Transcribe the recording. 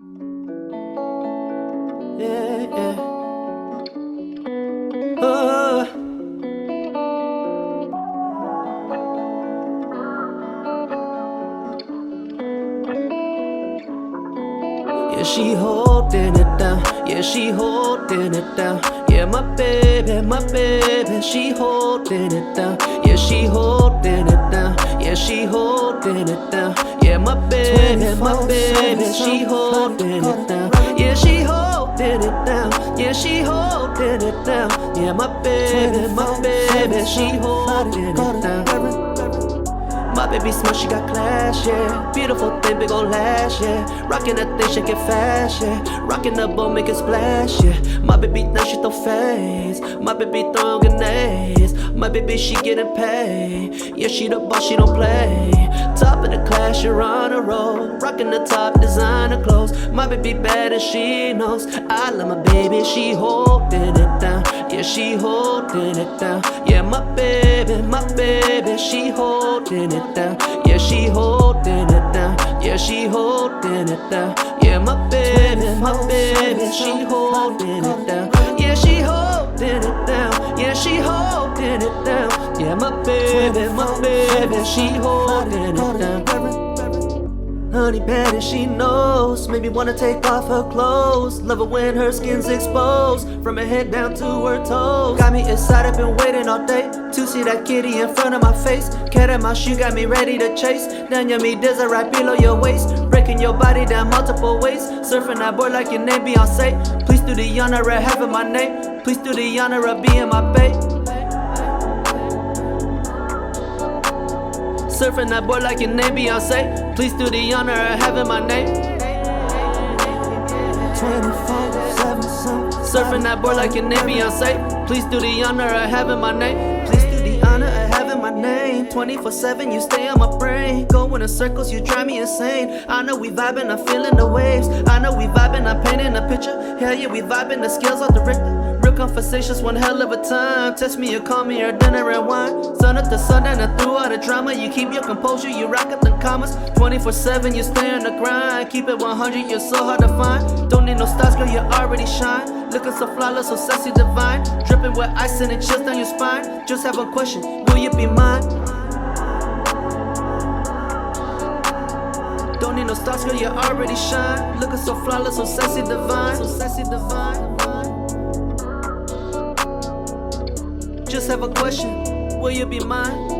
Yeah, yeah. Oh. Yeah, she holding it down. Yeah, she holding it down. Yeah, my baby, she holding it down. Yeah, she holding it down. Yeah, she holding it down. Yeah, my baby, she holding it down. Yeah, she holding it down. Yeah, she holding it down. Yeah, my baby, she holding it down. My baby smart, she got class, yeah. Beautiful thing, big ol' lash, yeah. Rockin' that thing, shake it fast, yeah. Rockin' the boat, make it splash, yeah. My baby now she throw fades. My baby throwing grenades. My baby she getting paid. Yeah, she the boss, she don't play. Top of the class, you're on a roll. Rockin' the top designer clothes. My baby bad and she knows. I love my baby, she holding it down. Yeah, she holding it down. Yeah, my baby, she holding it down. Yeah, she holding it down. Yeah, she holding it down. Yeah, my baby, she holding it down. Yeah, she holding it down. Yeah, she holding it down. Yeah, my baby, she holding it down. Honey bad and she knows. Made me wanna take off her clothes. Love her when her skin's exposed, from her head down to her toes. Got me excited, been waiting all day to see that kitty in front of my face. Cat in my shoe got me ready to chase. Down your meat desert right below your waist. Breaking your body down multiple ways. Surfing that board like your name Beyonce. Please do the honor of having my name. Please do the honor of being my babe. Surfing that board like your name Beyonce. Please do the honor of having my name. 24/7. Surfing that board like your name Beyonce. Please do the honor of having my name. Please do the honor of having my name. 24/7, you stay on my brain. Going in circles, you drive me insane. I know we vibing, I'm feeling the waves. I know we vibing, I'm painting a picture. Hell yeah, we vibing, the scales off the Richter. Real conversations, one hell of a time. Text me or call me or dinner and wine. Sun up to sundown and through all the drama. You keep your composure, you rock up the commas. 24/7, you stay on the grind. Keep it 100, you're so hard to find. Don't need no stars, girl, you already shine. Looking so flawless, so sexy, divine. Dripping with ice and it chills down your spine. Just have one question, will you be mine? Don't need no stars, girl, you already shine. Looking so flawless, so sexy, divine. So sexy, divine. Just have a question, will you be mine?